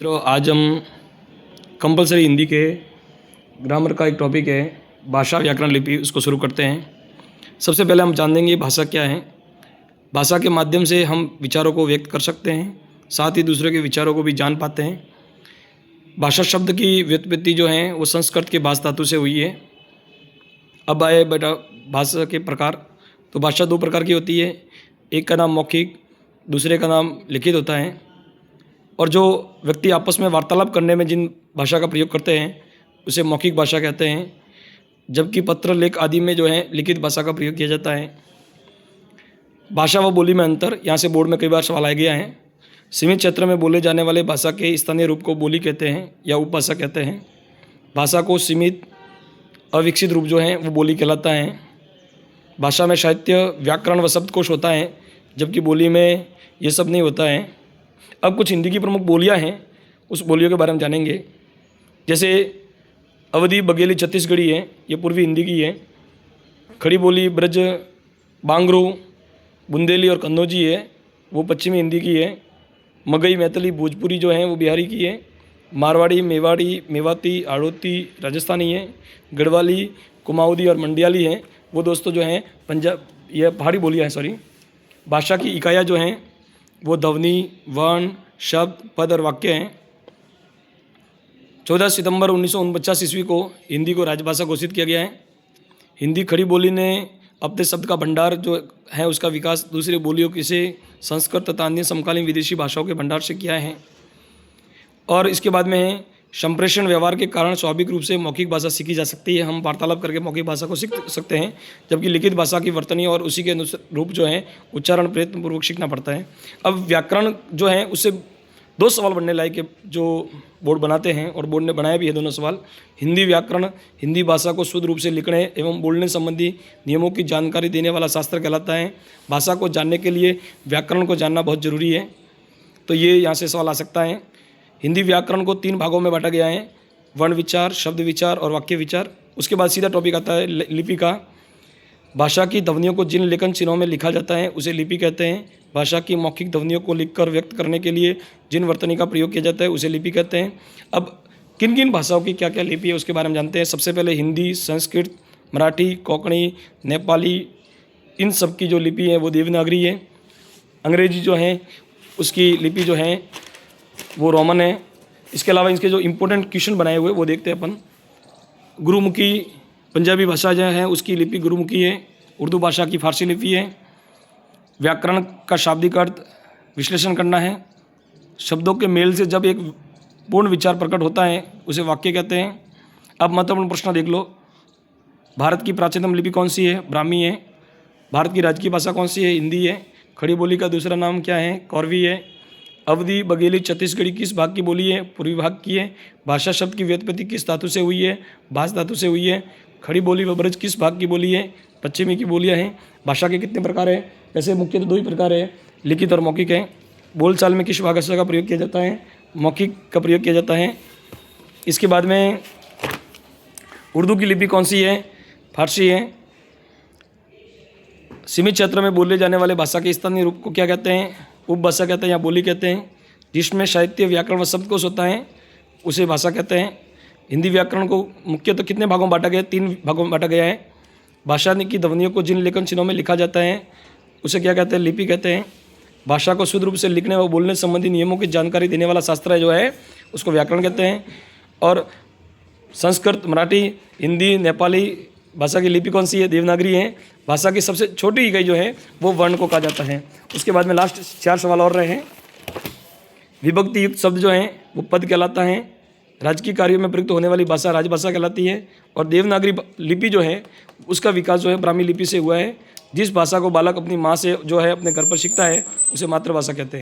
तो आज हम कंपलसरी हिंदी के ग्रामर का एक टॉपिक है भाषा व्याकरण लिपि, उसको शुरू करते हैं। सबसे पहले हम जान लेंगे भाषा क्या है। भाषा के माध्यम से हम विचारों को व्यक्त कर सकते हैं, साथ ही दूसरे के विचारों को भी जान पाते हैं। भाषा शब्द की व्युत्पत्ति जो है वो संस्कृत के भाष धातु से हुई है। अब आए बेटा भाषा के प्रकार। तो भाषा दो प्रकार की होती है, एक का नाम मौखिक, दूसरे का नाम लिखित होता है। और जो व्यक्ति आपस में वार्तालाप करने में जिन भाषा का प्रयोग करते हैं उसे मौखिक भाषा कहते हैं, जबकि पत्र लेख आदि में जो है लिखित भाषा का प्रयोग किया जाता है। भाषा व बोली में अंतर, यहाँ से बोर्ड में कई बार सवाल आ गया है। सीमित क्षेत्र में बोले जाने वाले भाषा के स्थानीय रूप को बोली कहते हैं या उपभाषा कहते हैं। भाषा को सीमित अविकसित रूप जो है वो बोली कहलाता है। भाषा में साहित्य, व्याकरण व शब्दकोश होता है, जबकि बोली में ये सब नहीं होता है। अब कुछ हिंदी की प्रमुख बोलियां हैं, उस बोलियों के बारे में जानेंगे। जैसे अवधी, बघेली, छत्तीसगढ़ी है, ये पूर्वी हिंदी की है। खड़ी बोली ब्रज, बांगरू, बुंदेली और कन्नौजी है, वो पश्चिमी हिंदी की है। मगही, मैथिली, भोजपुरी जो है वो बिहारी की है। मारवाड़ी, मेवाड़ी, मेवाती, हाड़ौती राजस्थानी है। गढ़वाली, कुमाऊदी और मंडियाली है, वो दोस्तों जो हैं पंजाब, ये पहाड़ी बोलियाँ हैं। सॉरी। भाषा की इकाइयाँ जो हैं वो ध्वनि, वर्ण, शब्द, पद और वाक्य हैं। 14 सितंबर 1949 ईस्वी को हिंदी को राजभाषा घोषित किया गया है। हिंदी खड़ी बोली ने अपने शब्द का भंडार जो है उसका विकास दूसरी बोलियों के से संस्कृत तथा अन्य समकालीन विदेशी भाषाओं के भंडार से किया है। और इसके बाद में संप्रेषण व्यवहार के कारण स्वाभाविक रूप से मौखिक भाषा सीखी जा सकती है। हम वार्तालाप करके मौखिक भाषा को सीख सकते हैं, जबकि लिखित भाषा की वर्तनी और उसी के अनुसार रूप जो है उच्चारण प्रयत्नपूर्वक सीखना पड़ता है। अब व्याकरण जो है उससे दो सवाल बनने लायक है जो बोर्ड बनाते हैं, और बोर्ड ने बनाया भी है दोनों सवाल। हिंदी व्याकरण हिंदी भाषा को शुद्ध रूप से लिखने एवं बोलने संबंधी नियमों की जानकारी देने वाला शास्त्र कहलाता है। भाषा को जानने के लिए व्याकरण को जानना बहुत जरूरी है, तो ये यहाँ से सवाल आ सकता है। हिंदी व्याकरण को 3 भागों में बांटा गया है, वर्ण विचार, शब्द विचार और वाक्य विचार। उसके बाद सीधा टॉपिक आता है लिपि का। भाषा की ध्वनियों को जिन लेखन चिन्हों में लिखा जाता है उसे लिपि कहते हैं। भाषा की मौखिक ध्वनियों को लिखकर व्यक्त करने के लिए जिन वर्तनी का प्रयोग किया जाता है उसे लिपि कहते हैं। अब किन किन भाषाओं की क्या क्या लिपि है उसके बारे में जानते हैं। सबसे पहले हिंदी, संस्कृत, मराठी, कोंकणी, नेपाली, इन सब की जो लिपि है वो देवनागरी है। अंग्रेजी जो है उसकी लिपि जो है वो रोमन है। इसके अलावा इसके जो इम्पोर्टेंट क्वेश्चन बनाए हुए वो देखते हैं अपन। गुरुमुखी पंजाबी भाषा जो है उसकी लिपि गुरुमुखी है। उर्दू भाषा की फारसी लिपि है। व्याकरण का शाब्दिक अर्थ विश्लेषण करना है। शब्दों के मेल से जब एक पूर्ण विचार प्रकट होता है उसे वाक्य कहते हैं। अब महत्वपूर्ण प्रश्न देख लो। भारत की प्राचीनतम लिपि कौन सी है? ब्राह्मी है। भारत की राजकीय भाषा कौन सी है? हिंदी है। खड़ी बोली का दूसरा नाम क्या है? कौरवी है। अवधी, बघेली, छत्तीसगढ़ी किस भाग की बोली है? पूर्वी भाग की है। भाषा शब्द की व्युत्पत्ति किस धातु से हुई है? भाष धातु से हुई है। खड़ी बोली व ब्रज किस भाग की बोली है? पश्चिमी की बोलियाँ हैं। भाषा के कितने प्रकार है? वैसे मुख्यतः 2 ही प्रकार है, लिखित और मौखिक है। बोलचाल में किस भाषा का प्रयोग किया जाता है? मौखिक का प्रयोग किया जाता है। इसके बाद में उर्दू की लिपि कौन सी है? फारसी है। सीमित क्षेत्र में बोले जाने वाले भाषा के स्थानीय रूप को क्या कहते हैं? उपभाषा कहते हैं या बोली कहते हैं। जिसमें साहित्य, व्याकरण व शब्दकोश होता है उसे भाषा कहते हैं। हिंदी व्याकरण को मुख्यतः कितने भागों में बांटा गया है? 3 भागों में बांटा गया है। भाषा की ध्वनियों को जिन लेखन चिन्हों में लिखा जाता है उसे क्या कहते हैं? लिपि कहते हैं। भाषा को शुद्ध रूप से लिखने व बोलने संबंधी नियमों की जानकारी देने वाला शास्त्र जो है उसको व्याकरण कहते हैं। और संस्कृत, मराठी, हिंदी, नेपाली भाषा की लिपि कौन सी है? देवनागरी है। भाषा की सबसे छोटी इकाई जो है वो वर्ण को कहा जाता है। उसके बाद में लास्ट 4 सवाल और रहे हैं। विभक्ति युक्त शब्द जो हैं वो पद कहलाता है। राजकीय कार्यों में प्रयुक्त होने वाली भाषा राजभाषा कहलाती है। और देवनागरी लिपि जो है उसका विकास जो है ब्राह्मी लिपि से हुआ है। जिस भाषा को बालक अपनी माँ से जो है अपने घर पर सीखता है उसे मातृभाषा कहते हैं।